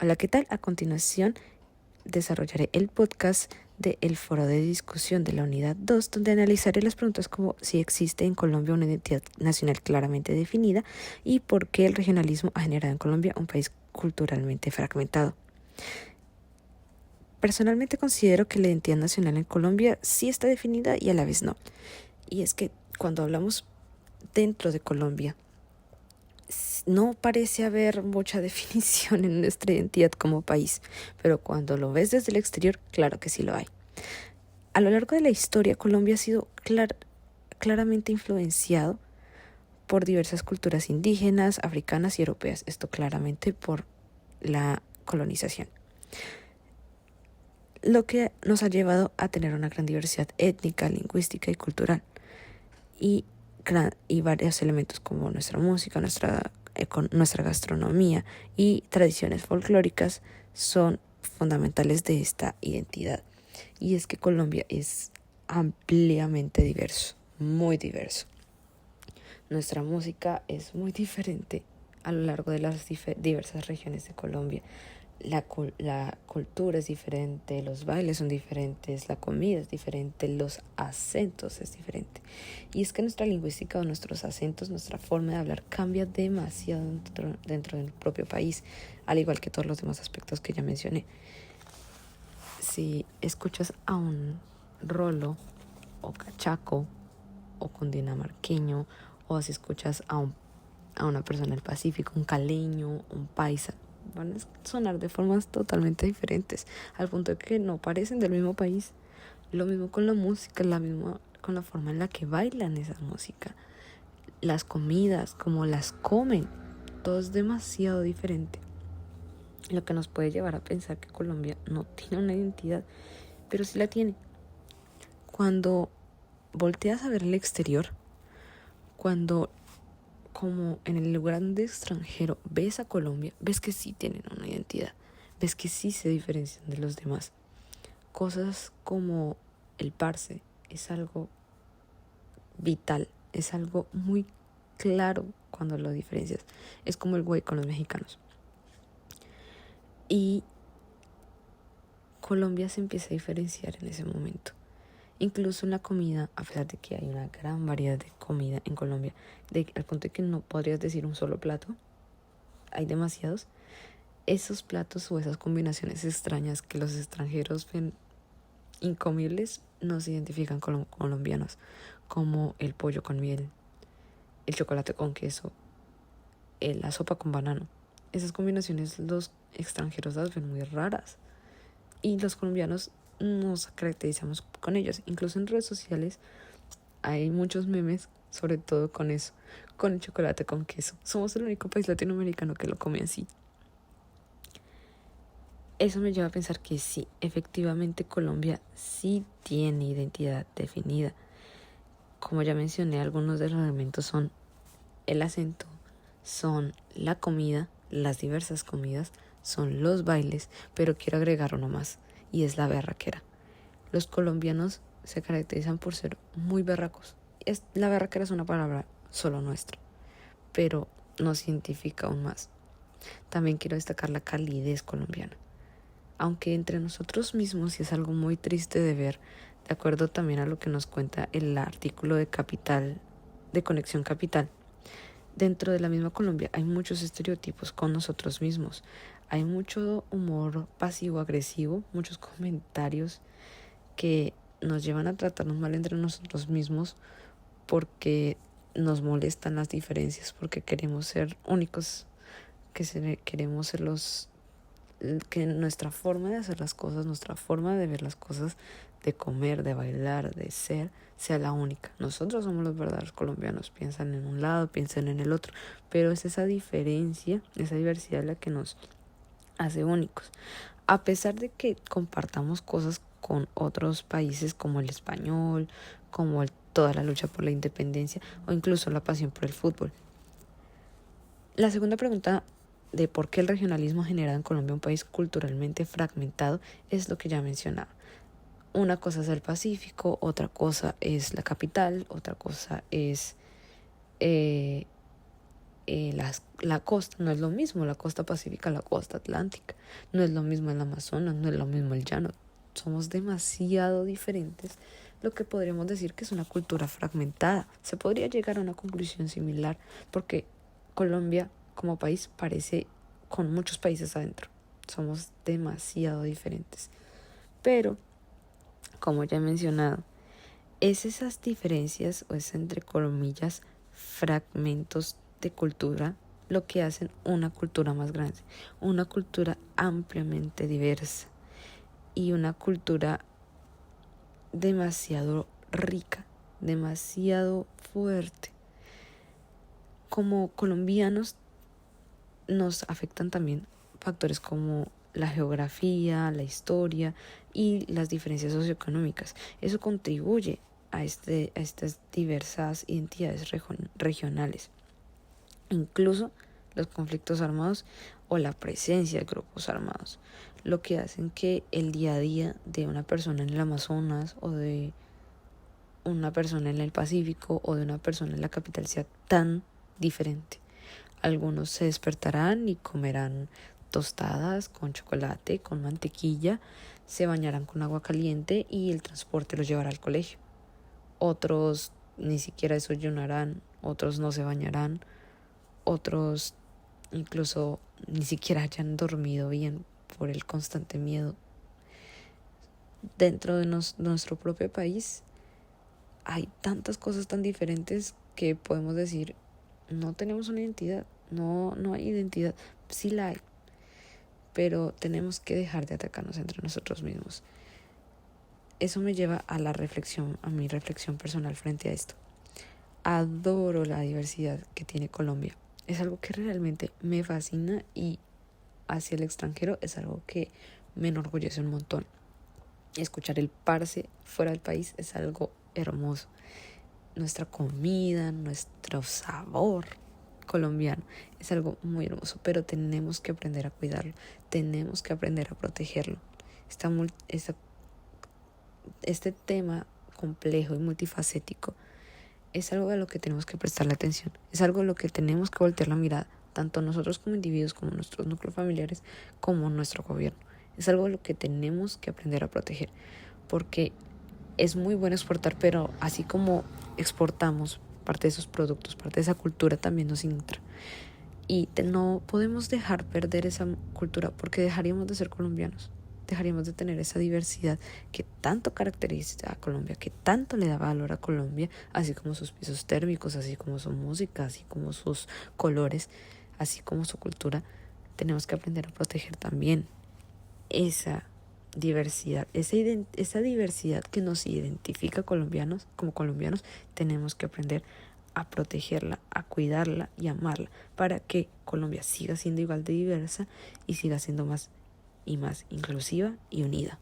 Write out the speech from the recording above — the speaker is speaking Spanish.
Hola, ¿qué tal? A continuación desarrollaré el podcast del Foro de Discusión de la Unidad 2, donde analizaré las preguntas como si existe en Colombia una identidad nacional claramente definida y por qué el regionalismo ha generado en Colombia un país culturalmente fragmentado. Personalmente considero que la identidad nacional en Colombia sí está definida y a la vez no. Y es que cuando hablamos dentro de Colombia, no parece haber mucha definición en nuestra identidad como país, pero cuando lo ves desde el exterior, claro que sí lo hay. A lo largo de la historia, Colombia ha sido claramente influenciado por diversas culturas indígenas, africanas y europeas, esto claramente por la colonización, lo que nos ha llevado a tener una gran diversidad étnica, lingüística y cultural, y varios elementos como nuestra música, nuestra gastronomía y tradiciones folclóricas son fundamentales de esta identidad. Y es que Colombia es ampliamente diverso, muy diverso. Nuestra música es muy diferente a lo largo de las diversas regiones de Colombia. La cultura es diferente, los bailes son diferentes, la comida es diferente, los acentos es diferente. Y es que nuestra lingüística o nuestros acentos, nuestra forma de hablar cambia demasiado dentro del propio país, al igual que todos los demás aspectos que ya mencioné. Si escuchas a un rolo o cachaco o cundinamarqueño, o si escuchas a una persona del Pacífico, un caleño, un paisa, van a sonar de formas totalmente diferentes, al punto de que no parecen del mismo país. Lo mismo con la música, la misma con la forma en la que bailan esa música, las comidas, cómo las comen, todo es demasiado diferente, lo que nos puede llevar a pensar que Colombia no tiene una identidad, pero sí la tiene. Cuando volteas a ver el exterior, cuando como en el lugar de extranjero ves a Colombia, ves que sí tienen una identidad, ves que sí se diferencian de los demás. Cosas como el parce es algo vital, es algo muy claro cuando lo diferencias. Es como el güey con los mexicanos. Y Colombia se empieza a diferenciar en ese momento. Incluso en la comida, a pesar de que hay una gran variedad de comida en Colombia, al punto de que no podrías decir un solo plato, hay demasiados. Esos platos o esas combinaciones extrañas que los extranjeros ven incomibles nos identifican como colombianos, como el pollo con miel, el chocolate con queso, la sopa con banano. Esas combinaciones los extranjeros las ven muy raras y los colombianos nos caracterizamos con ellos. Incluso en redes sociales hay muchos memes, sobre todo con eso, con el chocolate con queso. Somos el único país latinoamericano que lo come así. Eso me lleva a pensar que sí, efectivamente Colombia sí tiene identidad definida. Como ya mencioné, algunos de los elementos son el acento, son la comida, las diversas comidas, son los bailes, pero quiero agregar uno más, y es la berraquera. Los colombianos se caracterizan por ser muy berracos. La berraquera es una palabra solo nuestra, pero nos identifica aún más. También quiero destacar la calidez colombiana. Aunque entre nosotros mismos sí es algo muy triste de ver, de acuerdo también a lo que nos cuenta el artículo de Capital, de Conexión Capital. Dentro de la misma Colombia hay muchos estereotipos con nosotros mismos. Hay mucho humor pasivo-agresivo, muchos comentarios que nos llevan a tratarnos mal entre nosotros mismos porque nos molestan las diferencias, porque queremos ser únicos, queremos ser que nuestra forma de hacer las cosas, nuestra forma de ver las cosas, de comer, de bailar, de ser, sea la única. Nosotros somos los verdaderos colombianos, piensan en un lado, piensan en el otro, pero es esa diferencia, esa diversidad la que nos hace únicos. A pesar de que compartamos cosas con otros países como el español, como toda la lucha por la independencia o incluso la pasión por el fútbol. La segunda pregunta de por qué el regionalismo ha generado en Colombia un país culturalmente fragmentado es lo que ya mencionaba. Una cosa es el Pacífico, otra cosa es la capital, otra cosa es la costa no es lo mismo, la costa pacífica, la costa atlántica, no es lo mismo el Amazonas, no es lo mismo el llano. Somos demasiado diferentes, lo que podríamos decir que es una cultura fragmentada. Se podría llegar a una conclusión similar, porque Colombia como país parece con muchos países adentro. Somos demasiado diferentes. Pero, como ya he mencionado, es esas diferencias, o es entre comillas, fragmentos de cultura, lo que hacen una cultura más grande, una cultura ampliamente diversa y una cultura demasiado rica, demasiado fuerte. Como colombianos nos afectan también factores como la geografía, la historia y las diferencias socioeconómicas. Eso contribuye a estas diversas identidades regionales. Incluso los conflictos armados o la presencia de grupos armados, lo que hacen que el día a día de una persona en el Amazonas o de una persona en el Pacífico o de una persona en la capital sea tan diferente. Algunos se despertarán y comerán tostadas con chocolate, con mantequilla, se bañarán con agua caliente y el transporte los llevará al colegio. Otros ni siquiera desayunarán, otros no se bañarán, otros incluso ni siquiera hayan dormido bien por el constante miedo. Dentro de nuestro propio país hay tantas cosas tan diferentes que podemos decir, no tenemos una identidad, no hay identidad, sí la hay, pero tenemos que dejar de atacarnos entre nosotros mismos. Eso me lleva a la reflexión, a mi reflexión personal frente a esto. Adoro la diversidad que tiene Colombia. Es algo que realmente me fascina y hacia el extranjero es algo que me enorgullece un montón. Escuchar el parce fuera del país es algo hermoso. Nuestra comida, nuestro sabor colombiano es algo muy hermoso, pero tenemos que aprender a cuidarlo, tenemos que aprender a protegerlo. Este tema complejo y multifacético es algo a lo que tenemos que prestarle atención, es algo a lo que tenemos que voltear la mirada, tanto nosotros como individuos, como nuestros núcleos familiares, como nuestro gobierno. Es algo a lo que tenemos que aprender a proteger, porque es muy bueno exportar, pero así como exportamos parte de esos productos, parte de esa cultura también nos entra. Y no podemos dejar perder esa cultura porque dejaríamos de ser colombianos, dejaríamos de tener esa diversidad que tanto caracteriza a Colombia, que tanto le da valor a Colombia, así como sus pisos térmicos, así como su música, así como sus colores, así como su cultura. Tenemos que aprender a proteger también esa diversidad, esa diversidad que nos identifica como colombianos, tenemos que aprender a protegerla, a cuidarla y amarla para que Colombia siga siendo igual de diversa y siga siendo más y más inclusiva y unida.